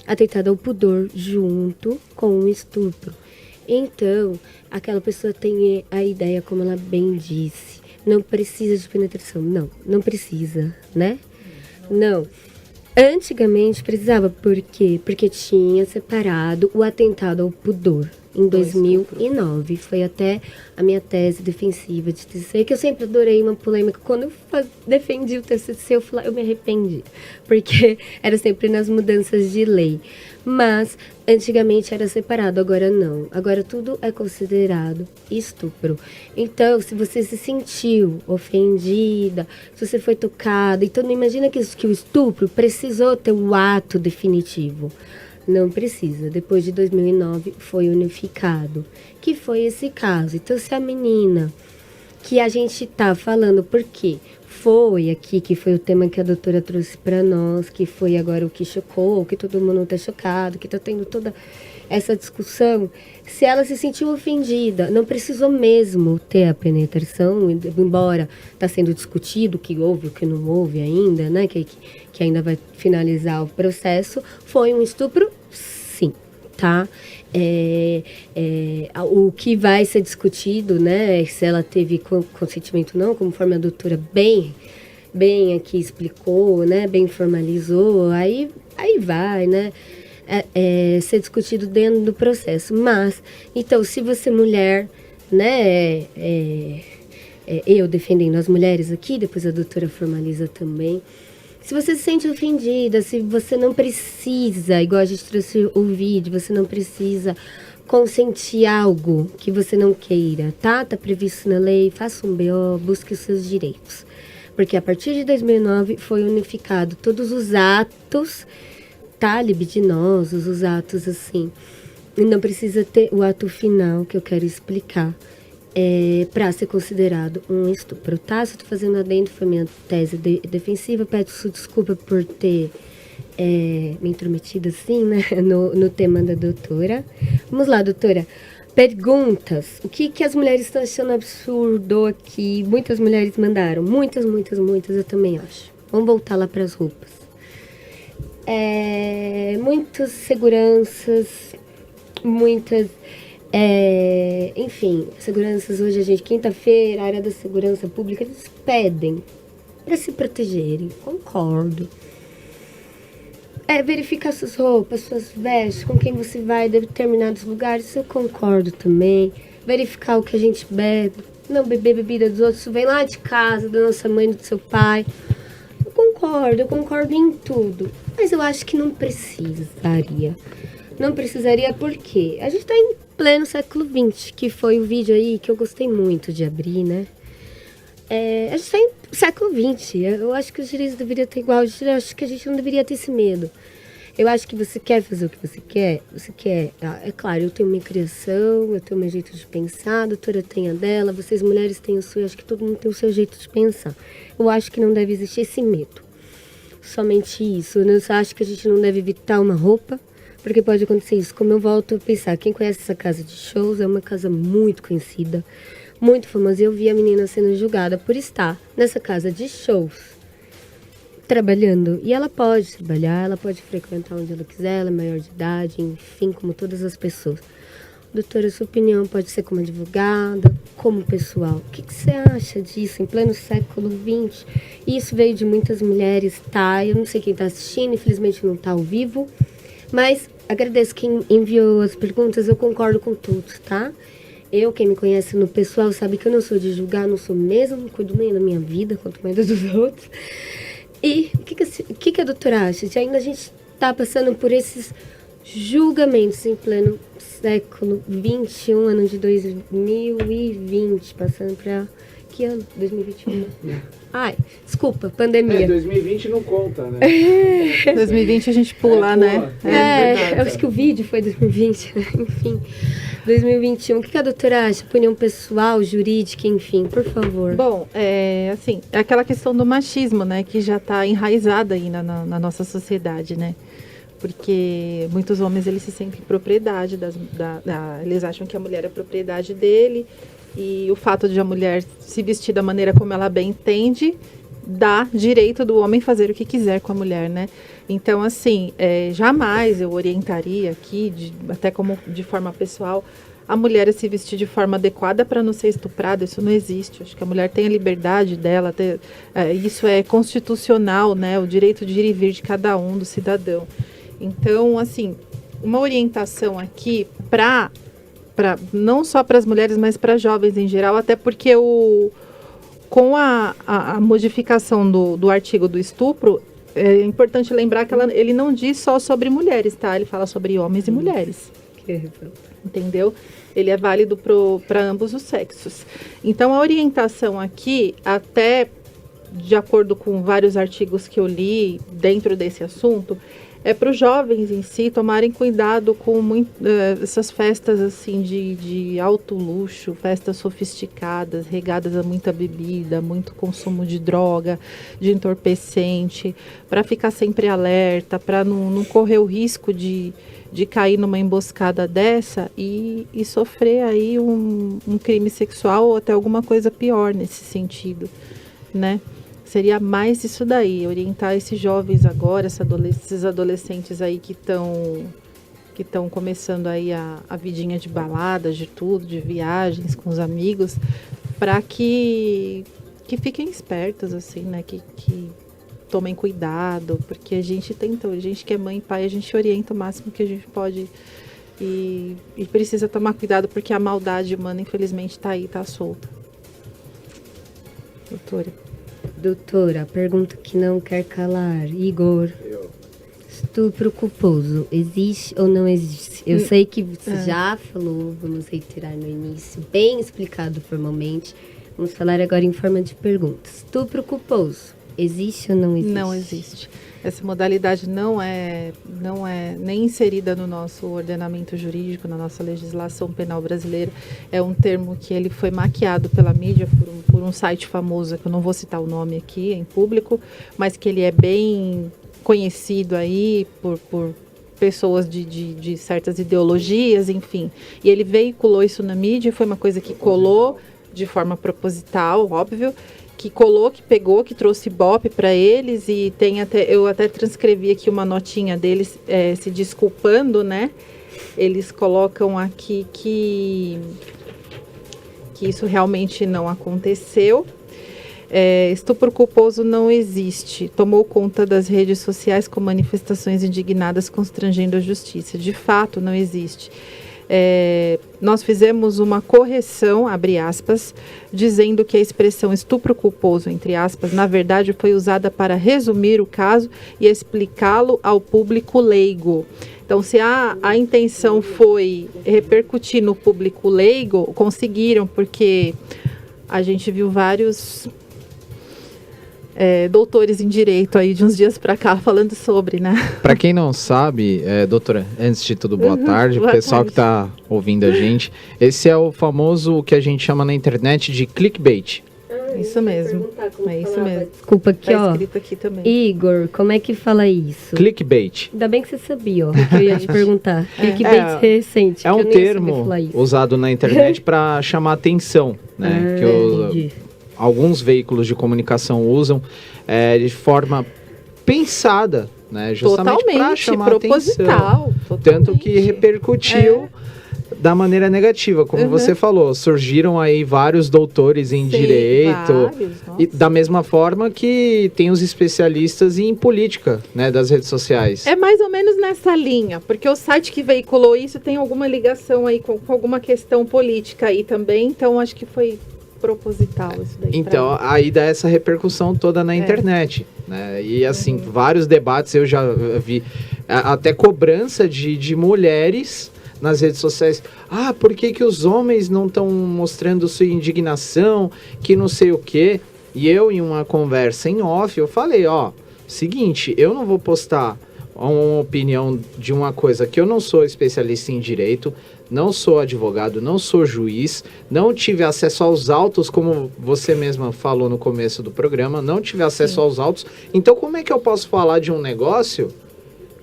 Atentado ao pudor junto com o estupro. Então, aquela pessoa tem a ideia, como ela bem disse, não precisa de penetração. Não precisa, né? Não. Antigamente precisava, por quê? Porque tinha separado o atentado ao pudor em 2009. Foi até a minha tese defensiva de TCC, que eu sempre adorei uma polêmica. Quando eu defendi o TCC, eu me arrependi, porque era sempre nas mudanças de lei. Mas antigamente era separado, agora não. Agora tudo é considerado estupro. Então, se você se sentiu ofendida, se você foi tocada, então não imagina que o estupro precisou ter o ato definitivo. Não precisa. Depois de 2009 foi unificado, que foi esse caso. Então, se a menina que a gente tá falando, por quê? Foi aqui, que foi o tema que a doutora trouxe para nós, que foi agora o que chocou, que todo mundo tá chocado, que tá tendo toda essa discussão. Se ela se sentiu ofendida, não precisou mesmo ter a penetração, embora tá sendo discutido o que houve, o que não houve ainda, né, que ainda vai finalizar o processo. Foi um estupro? Sim, tá? O que vai ser discutido, né, se ela teve consentimento ou não, conforme a doutora bem aqui explicou, né, bem formalizou, aí vai, né, ser discutido dentro do processo. Mas, então, se você mulher, né, eu defendendo as mulheres aqui, depois a doutora formaliza também. Se você se sente ofendida, se você não precisa, igual a gente trouxe o vídeo, você não precisa consentir algo que você não queira, tá? Tá previsto na lei, faça um BO, busque os seus direitos. Porque a partir de 2009 foi unificado todos os atos, tá? Libidinosos, os atos assim. E não precisa ter o ato final que eu quero explicar. Para ser considerado um estupro, tá? Se eu tô fazendo adendo, foi minha tese defensiva, peço desculpa por ter me intrometido assim, né, no tema da doutora. Vamos lá, doutora. Perguntas. O que as mulheres estão achando absurdo aqui? Muitas mulheres mandaram. Muitas, eu também acho. Vamos voltar lá para as roupas. Muitas seguranças, muitas... enfim, seguranças hoje, a gente, quinta-feira, a área da segurança pública, eles pedem para se protegerem, concordo. Verificar suas roupas, suas vestes, com quem você vai em determinados lugares, eu concordo também. Verificar o que a gente bebe, não beber bebida dos outros, isso vem lá de casa, da nossa mãe, do seu pai. Eu concordo em tudo, mas eu acho que não precisaria. Não precisaria porque a gente está em pleno século XX, que foi o vídeo aí que eu gostei muito de abrir, né? A gente está em século XX, eu acho que os direitos deveriam ter igual, eu acho que a gente não deveria ter esse medo. Eu acho que você quer fazer o que você quer, é claro, eu tenho minha criação, eu tenho meu jeito de pensar, a doutora tem a dela, vocês mulheres têm o seu, eu acho que todo mundo tem o seu jeito de pensar. Eu acho que não deve existir esse medo, somente isso. Eu só acho que a gente não deve evitar uma roupa, porque pode acontecer isso. Como eu volto a pensar, quem conhece essa casa de shows, é uma casa muito conhecida, muito famosa. Eu vi a menina sendo julgada por estar nessa casa de shows, trabalhando. E ela pode trabalhar, ela pode frequentar onde ela quiser, ela é maior de idade, enfim, como todas as pessoas. Doutora, sua opinião pode ser como advogada, como pessoal. O que você acha disso em pleno século XX? Isso veio de muitas mulheres, tá? Eu não sei quem está assistindo, infelizmente não está ao vivo, mas... agradeço quem enviou as perguntas, eu concordo com tudo, tá? Quem me conhece no pessoal, sabe que eu não sou de julgar, não sou mesmo, não cuido nem da minha vida, quanto mais dos outros. E o que a doutora acha? De ainda a gente tá passando por esses julgamentos em pleno século XXI, ano de 2020, passando para Que ano? 2021? Ai, desculpa, pandemia. 2020 não conta, né? 2020 a gente pula, né? Eu acho que o vídeo foi 2020, né? Enfim. 2021. O que a doutora acha? Opinião pessoal, jurídica, enfim, por favor. Bom, assim, é aquela questão do machismo, né? Que já está enraizada aí na nossa sociedade, né? Porque muitos homens, eles se sentem propriedade, eles acham que a mulher é propriedade dele, e o fato de a mulher se vestir da maneira como ela bem entende, dá direito do homem fazer o que quiser com a mulher, né? Então, assim, jamais eu orientaria aqui, até como de forma pessoal, a mulher a se vestir de forma adequada para não ser estuprada. Isso não existe. Acho que a mulher tem a liberdade dela, isso é constitucional, né? O direito de ir e vir de cada um, do cidadão. Então, assim, uma orientação aqui não só para as mulheres, mas para jovens em geral, até porque com a modificação do artigo do estupro, é importante lembrar que ele não diz só sobre mulheres, tá? Ele fala sobre homens e mulheres. Entendeu? Ele é válido para ambos os sexos. Então, a orientação aqui, até de acordo com vários artigos que eu li dentro desse assunto, é para os jovens em si tomarem cuidado com essas festas assim de alto luxo, festas sofisticadas, regadas a muita bebida, muito consumo de droga, de entorpecente, para ficar sempre alerta, para não correr o risco de cair numa emboscada dessa e sofrer aí um crime sexual ou até alguma coisa pior nesse sentido, né? Seria mais isso daí, orientar esses jovens agora, esses adolescentes aí que estão começando aí a vidinha de baladas, de tudo, de viagens com os amigos, para que fiquem espertos, assim, né? Que tomem cuidado, porque a gente que é mãe e pai, a gente orienta o máximo que a gente pode e precisa tomar cuidado, porque a maldade humana, infelizmente, está aí, está solta. Doutora, pergunta que não quer calar. Igor, estupro culposo, existe ou não existe? Eu sei que você já falou, vamos reiterar no início, bem explicado formalmente. Vamos falar agora em forma de pergunta. Estupro culposo, existe ou não existe? Não existe. Essa modalidade não é nem inserida no nosso ordenamento jurídico, na nossa legislação penal brasileira. É um termo que ele foi maquiado pela mídia por um site famoso, que eu não vou citar o nome aqui em público, mas que ele é bem conhecido aí por pessoas de certas ideologias, enfim. E ele veiculou isso na mídia, foi uma coisa que colou de forma proposital, óbvio, que colou, que pegou, que trouxe ibope para eles, e eu até transcrevi aqui uma notinha deles se desculpando, né? Eles colocam aqui que isso realmente não aconteceu. Estupro culposo não existe. Tomou conta das redes sociais com manifestações indignadas constrangendo a justiça. De fato, não existe. Nós fizemos uma correção, abre aspas, dizendo que a expressão estupro culposo, entre aspas, na verdade foi usada para resumir o caso e explicá-lo ao público leigo. Então, se a intenção foi repercutir no público leigo, conseguiram, porque a gente viu vários doutores em direito aí de uns dias para cá falando sobre, né? Para quem não sabe, doutora, antes de tudo, boa tarde, o pessoal que está ouvindo a gente, esse é o famoso, que a gente chama na internet de clickbait. Isso mesmo, é isso mesmo. Desculpa aqui, tá escrito aqui também. Igor, como é que fala isso? Clickbait. Ainda bem que você sabia, ó, que eu ia te perguntar. Clickbait recente. É um termo usado na internet para chamar atenção, né? Entendi. Alguns veículos de comunicação usam de forma pensada, né? Justamente para chamar atenção. Tanto que repercutiu da maneira negativa, como você falou. Surgiram aí vários doutores em direito. E da mesma forma que tem os especialistas em política, né, das redes sociais. É mais ou menos nessa linha, porque o site que veiculou isso tem alguma ligação aí com alguma questão política aí também, então acho que foi proposital isso daí. Então, aí dá essa repercussão toda na internet, né? E assim, vários debates eu já vi, até cobrança de mulheres nas redes sociais, por que os homens não estão mostrando sua indignação, que não sei o quê? E eu, em uma conversa em off, eu falei, seguinte, eu não vou postar uma opinião de uma coisa que eu não sou especialista em direito, não sou advogado, não sou juiz, não tive acesso aos autos, como você mesma falou no começo do programa, não tive acesso aos autos. Então, como é que eu posso falar de um negócio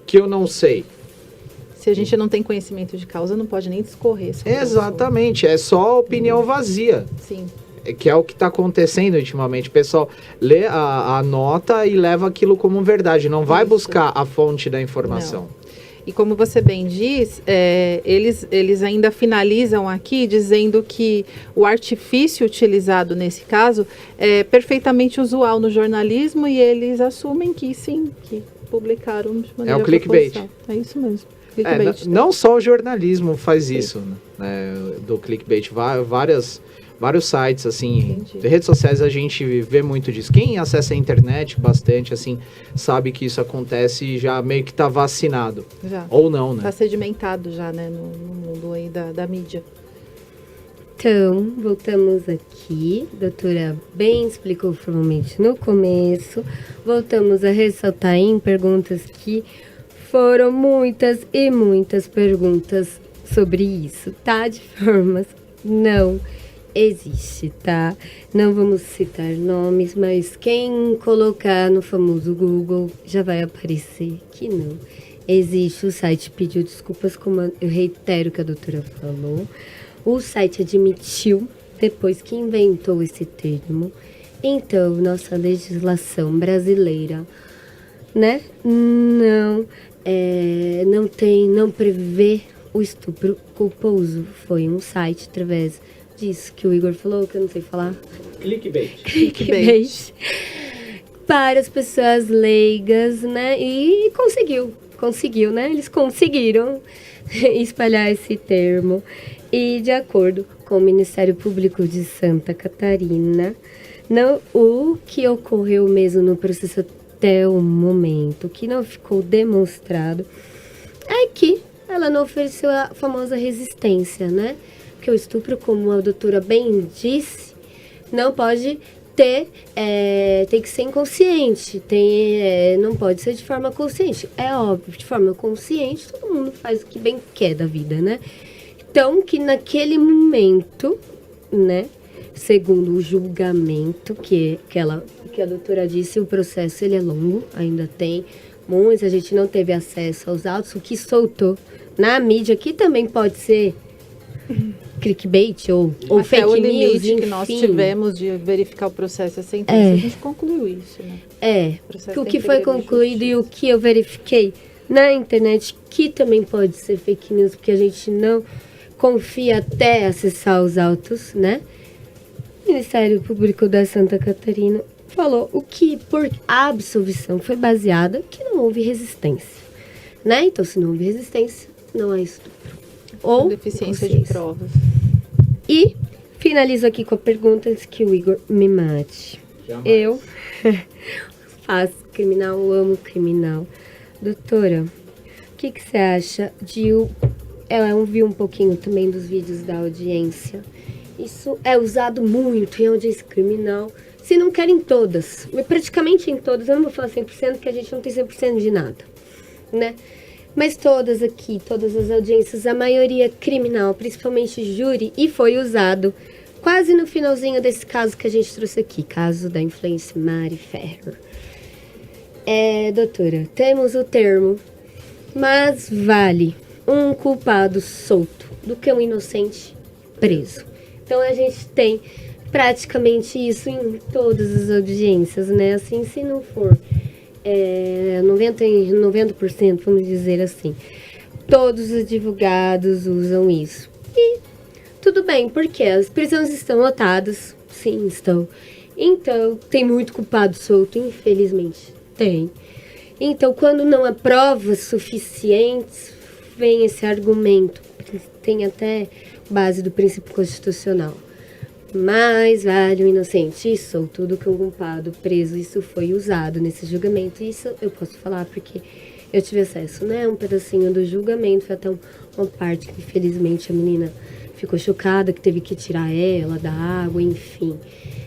que eu não sei? Se a gente não tem conhecimento de causa, não pode nem discorrer. Exatamente, é só opinião vazia. Sim. Que é o que está acontecendo ultimamente. O pessoal lê a nota e leva aquilo como verdade, não vai buscar a fonte da informação. Não. E como você bem diz, eles ainda finalizam aqui dizendo que o artifício utilizado nesse caso é perfeitamente usual no jornalismo e eles assumem que sim, que publicaram de maneira É o clickbait. É isso mesmo. Não só o jornalismo faz isso, né, do clickbait, vários sites, assim, redes sociais a gente vê muito disso. Quem acessa a internet bastante, assim, sabe que isso acontece e já meio que tá vacinado. Já. Ou não, né? Tá sedimentado já, né, no mundo aí da mídia. Então, voltamos aqui. A doutora bem explicou formalmente no começo. Voltamos a ressaltar em perguntas que foram muitas e muitas perguntas sobre isso, tá? De formas não existe, tá? Não vamos citar nomes, mas quem colocar no famoso Google já vai aparecer que não existe. O site pediu desculpas, como eu reitero o que a doutora falou. O site admitiu, depois que inventou esse termo. Então, nossa legislação brasileira, né? Não prevê o estupro culposo. Foi um site através disso que o Igor falou, que eu não sei falar. Clickbait. Para as pessoas leigas, né? E conseguiu, né? Eles conseguiram espalhar esse termo. E de acordo com o Ministério Público de Santa Catarina, o que ocorreu mesmo no processo até o momento, que não ficou demonstrado, é que ela não ofereceu a famosa resistência, né? Porque o estupro, como a doutora bem disse, não pode tem que ser inconsciente, não pode ser de forma consciente. É óbvio, de forma consciente, todo mundo faz o que bem quer da vida, né? Então, que naquele momento, né, segundo o julgamento que a doutora disse, o processo ele é longo, ainda tem muita gente não teve acesso aos autos, o que soltou na mídia, que também pode ser clickbait ou fake o news, limite enfim. Que nós tivemos de verificar o processo, a sentença, a gente concluiu isso, né? O que foi concluído e o que eu verifiquei na internet, que também pode ser fake news, porque a gente não confia até acessar os autos, né? O Ministério Público da Santa Catarina falou o que por absolvição foi baseada que não houve resistência, né? Então, se não houve resistência, não há estupro. Ou deficiência de provas. E finalizo aqui com a pergunta que o Igor me mate. Jamais. Eu faço criminal, amo criminal. Doutora, o que você acha de eu vi um pouquinho também dos vídeos da audiência. Isso é usado muito em audiência criminal. Se não querem todas, praticamente em todas, eu não vou falar 100%, porque a gente não tem 100% de nada, né? Mas todas aqui, todas as audiências, a maioria criminal, principalmente júri, e foi usado quase no finalzinho desse caso que a gente trouxe aqui, caso da influência Mari Ferrer. Doutora, temos o termo, mas vale um culpado solto do que um inocente preso. Então a gente tem praticamente isso em todas as audiências, né? Assim, se não for 90%, vamos dizer assim, todos os advogados usam isso. E tudo bem, porque as prisões estão lotadas, sim, estão. Então, tem muito culpado solto, infelizmente, tem. Então, quando não há provas suficientes, vem esse argumento, tem até base do princípio constitucional. Mais vale um inocente solto do que um culpado preso. Isso foi usado nesse julgamento. Isso eu posso falar porque eu tive acesso, né? Um pedacinho do julgamento, foi até uma parte que, infelizmente, a menina ficou chocada, que teve que tirar ela da água, enfim.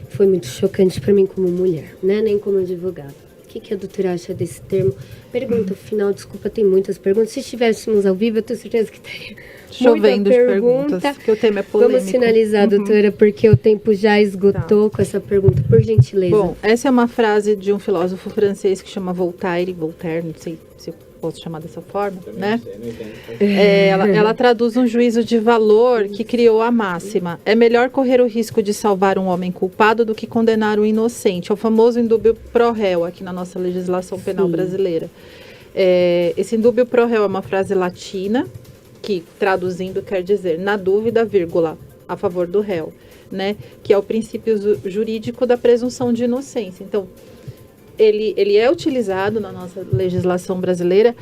Foi muito chocante para mim como mulher, né? Nem como advogada. O que a doutora acha desse termo? Pergunta final, desculpa, tem muitas perguntas. Se estivéssemos ao vivo, eu tenho certeza que teria chovendo de perguntas, que o tema é polêmico. Vamos finalizar, doutora, porque o tempo já esgotou com essa pergunta, por gentileza. Bom, essa é uma frase de um filósofo francês que chama Voltaire, não sei se eu posso chamar dessa forma, né? Ela traduz um juízo de valor que criou a máxima: é melhor correr o risco de salvar um homem culpado do que condenar um inocente. É o famoso indúbio pro réu aqui na nossa legislação penal brasileira. Esse indúbio pro réu é uma frase latina que, traduzindo, quer dizer, na dúvida, vírgula, a favor do réu, né? Que é o princípio jurídico da presunção de inocência. Então, ele é utilizado na nossa legislação brasileira,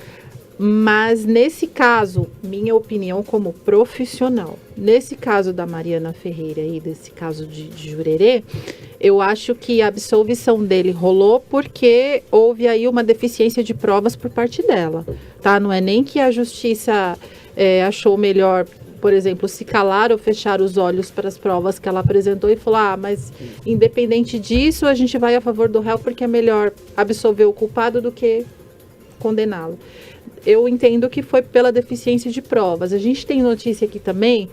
mas nesse caso, minha opinião como profissional, nesse caso da Mariana Ferreira e desse caso de Jurerê, eu acho que a absolvição dele rolou porque houve aí uma deficiência de provas por parte dela, tá? Não é nem que a justiça achou melhor, por exemplo, se calar ou fechar os olhos para as provas que ela apresentou e falar, mas independente disso, a gente vai a favor do réu porque é melhor absolver o culpado do que condená-lo. Eu entendo que foi pela deficiência de provas. A gente tem notícia aqui também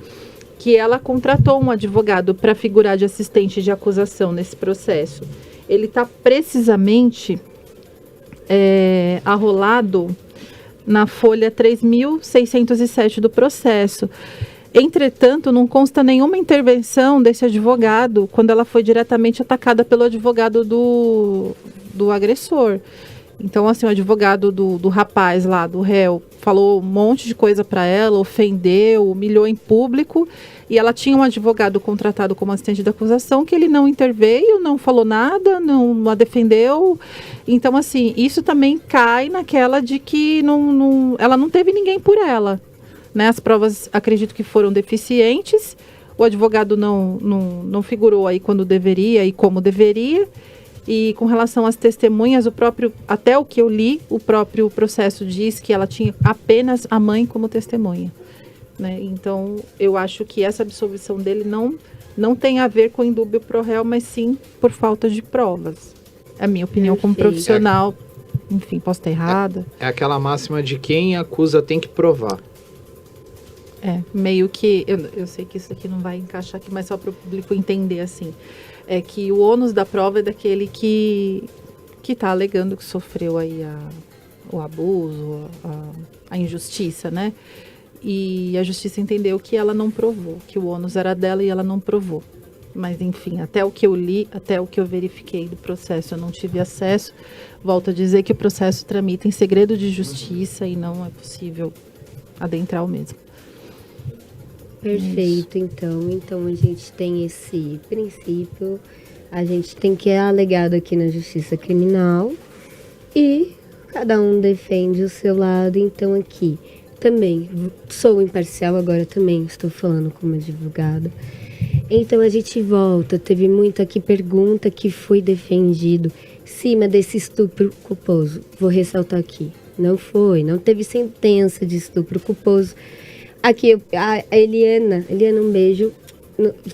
que ela contratou um advogado para figurar de assistente de acusação nesse processo. Ele está precisamente arrolado na folha 3.607 do processo. Entretanto, não consta nenhuma intervenção desse advogado quando ela foi diretamente atacada pelo advogado do agressor. Então, assim, o advogado do rapaz lá, do réu, falou um monte de coisa para ela, ofendeu, humilhou em público, e ela tinha um advogado contratado como assistente da acusação que ele não interveio, não falou nada, não a defendeu. Então, assim, isso também cai naquela de que ela não teve ninguém por ela, né? As provas, acredito que foram deficientes, o advogado não figurou aí quando deveria e como deveria. E com relação às testemunhas, até o que eu li, o próprio processo diz que ela tinha apenas a mãe como testemunha, né? Então, eu acho que essa absolvição dele não tem a ver com indúbio pro réu, mas sim por falta de provas. É a minha opinião como profissional. Enfim, posso estar errada. É aquela máxima de quem acusa tem que provar. Meio que... Eu sei que isso aqui não vai encaixar aqui, mas só para o público entender, assim. É que o ônus da prova é daquele que está alegando que sofreu aí o abuso, a injustiça, né? E a justiça entendeu que ela não provou, que o ônus era dela e ela não provou. Mas, enfim, até o que eu li, até o que eu verifiquei do processo, eu não tive acesso. Volto a dizer que o processo tramita em segredo de justiça e não é possível adentrar o mesmo. Perfeito, então a gente tem esse princípio, a gente tem que é alegado aqui na justiça criminal e cada um defende o seu lado. Então aqui também sou imparcial, agora também estou falando como advogada. Então a gente volta, teve muita aqui pergunta que foi defendido em cima desse estupro culposo. Vou ressaltar aqui, não teve sentença de estupro culposo. Aqui, a Eliana, um beijo.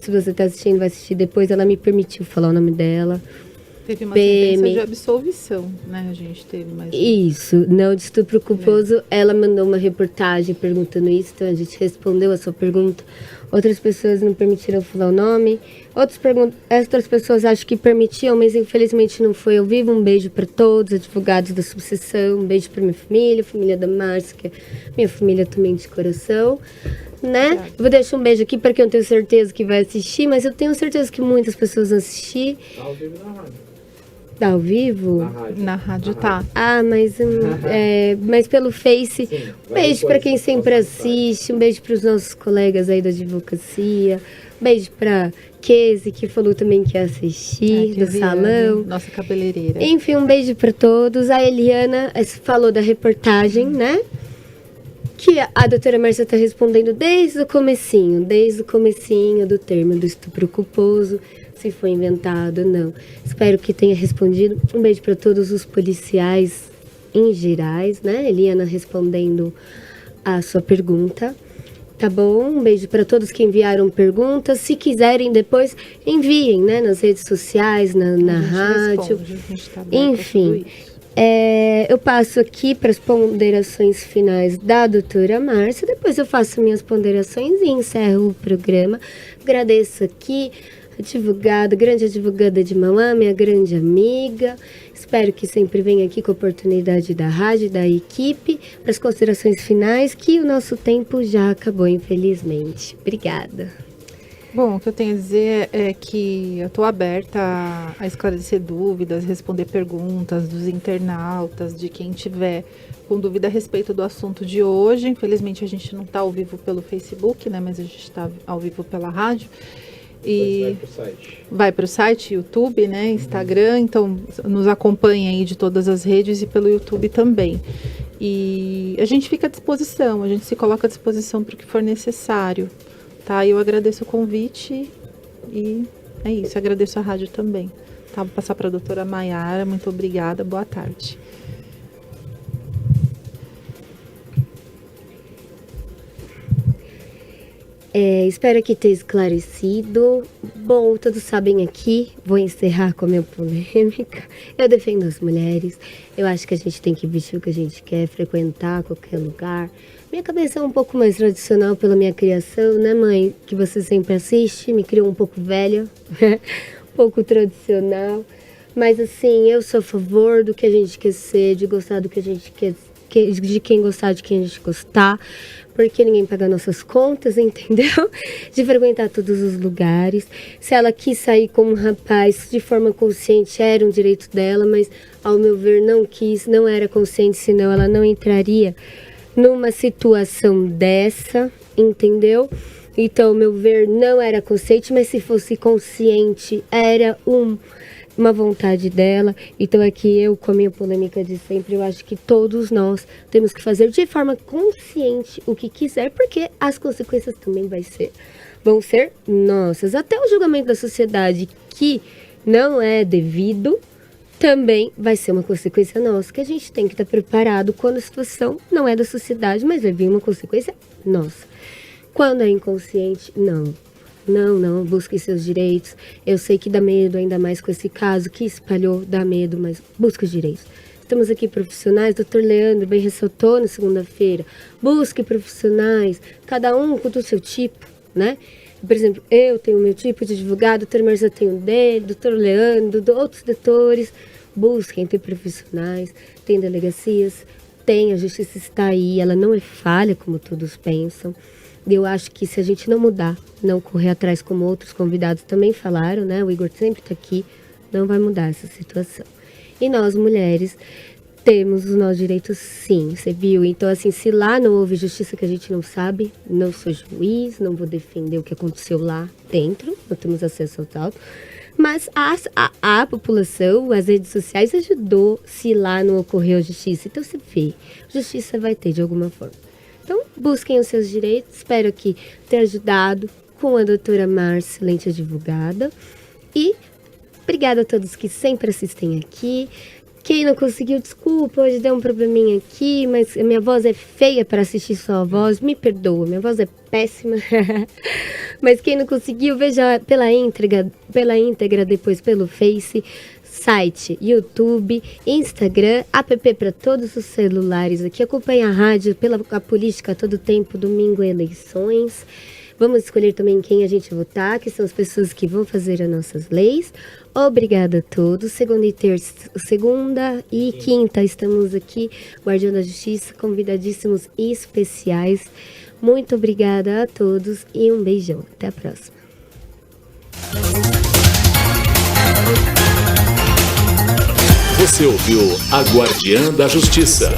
Se você está assistindo, vai assistir depois. Ela me permitiu falar o nome dela. Teve uma sentença de absolvição, né? A gente teve mais... Isso, não de estupro culposo. Ela mandou uma reportagem perguntando isso, então a gente respondeu a sua pergunta. Outras pessoas não permitiram falar o nome. Outras pessoas acham que permitiam, mas infelizmente não foi ao vivo. Um beijo para todos, advogados da subseção. Um beijo para minha família da Márcia, que é minha família também de coração, né? Eu vou deixar um beijo aqui para quem eu tenho certeza que vai assistir, mas eu tenho certeza que muitas pessoas vão assistir. Tá ao vivo na rádio. Tá ao vivo? Na rádio tá. Ah, mas pelo Face. Sim, um beijo para quem sempre assiste, um beijo para os nossos colegas aí da advocacia, um beijo para Kese, que falou também que ia assistir, do salão. Nossa cabeleireira. Enfim, um beijo para todos. A Eliana falou da reportagem, né? Que a doutora Márcia está respondendo desde o comecinho do termo do estupro culposo, se foi inventado ou não. Espero que tenha respondido. Um beijo para todos os policiais em gerais, né? Eliana respondendo a sua pergunta. Tá bom? Um beijo para todos que enviaram perguntas. Se quiserem depois, enviem, né? Nas redes sociais, na rádio. Enfim, eu passo aqui para as ponderações finais da doutora Márcia. Depois eu faço minhas ponderações e encerro o programa. Agradeço aqui a grande advogada de Mauá, minha grande amiga. Espero que sempre venha aqui com a oportunidade da rádio, da equipe, para as considerações finais, que o nosso tempo já acabou, infelizmente. Obrigada. Bom, o que eu tenho a dizer é que eu estou aberta a esclarecer dúvidas, responder perguntas dos internautas, de quem tiver com dúvida a respeito do assunto de hoje. Infelizmente, a gente não está ao vivo pelo Facebook, né? Mas a gente está ao vivo pela rádio. E vai para o site, YouTube, né, Instagram, então nos acompanha aí de todas as redes e pelo YouTube também. E a gente fica à disposição, a gente se coloca à disposição para o que for necessário, tá? Eu agradeço o convite e é isso, agradeço a rádio também. Tá, vou passar para a doutora Maiara, muito obrigada, boa tarde. Espero que tenha esclarecido. Bom, todos sabem aqui, vou encerrar com a minha polêmica. Eu defendo as mulheres. Eu acho que a gente tem que vestir o que a gente quer, frequentar qualquer lugar. Minha cabeça é um pouco mais tradicional pela minha criação, né, mãe? Que você sempre assiste, me criou um pouco velha, um pouco tradicional. Mas assim, eu sou a favor do que a gente quer ser, de gostar do que a gente quer, de quem gostar, de quem a gente gostar. Porque ninguém paga nossas contas, entendeu? De frequentar todos os lugares. Se ela quis sair com um rapaz de forma consciente, era um direito dela, mas ao meu ver não quis, não era consciente, senão ela não entraria numa situação dessa, entendeu? Então, ao meu ver, não era consciente, mas se fosse consciente, era uma vontade dela. Então aqui eu, com a minha polêmica de sempre, eu acho que todos nós temos que fazer de forma consciente o que quiser, porque as consequências também vão ser nossas. Até o julgamento da sociedade que não é devido também vai ser uma consequência nossa, que a gente tem que estar preparado quando a situação não é da sociedade, mas vai vir uma consequência nossa. Quando é inconsciente, não, busque seus direitos. Eu sei que dá medo, ainda mais com esse caso que espalhou, dá medo, mas busque os direitos. Estamos aqui profissionais, doutor Leandro bem ressaltou na segunda-feira, busque profissionais, cada um com o seu tipo, né? Por exemplo, eu tenho o meu tipo de advogado, doutor Marisa tem o dele, doutor Leandro, outros doutores, busquem ter profissionais, tem delegacias, tem, a justiça está aí, ela não é falha como todos pensam. Eu acho que se a gente não mudar, não correr atrás como outros convidados também falaram, né? O Igor sempre está aqui, não vai mudar essa situação. E nós, mulheres, temos os nossos direitos sim, você viu? Então, assim, se lá não houve justiça que a gente não sabe, não sou juiz, não vou defender o que aconteceu lá dentro, não temos acesso aos autos. Mas a população, as redes sociais ajudou se lá não ocorreu justiça. Então, você vê, justiça vai ter de alguma forma. Então, busquem os seus direitos. Espero que tenha ajudado com a doutora Márcia, excelente advogada. E obrigada a todos que sempre assistem aqui. Quem não conseguiu, desculpa, hoje deu um probleminha aqui, mas a minha voz é feia para assistir só a voz. Me perdoa, minha voz é péssima. Mas quem não conseguiu, veja pela íntegra depois pelo Face, site, YouTube, Instagram, app para todos os celulares aqui. Acompanha a rádio a política a todo tempo, domingo eleições. Vamos escolher também quem a gente votar, que são as pessoas que vão fazer as nossas leis. Obrigada a todos. Segunda e quinta estamos aqui, Guardião da Justiça, convidadíssimos especiais. Muito obrigada a todos e um beijão. Até a próxima. Você ouviu a Guardiã da Justiça.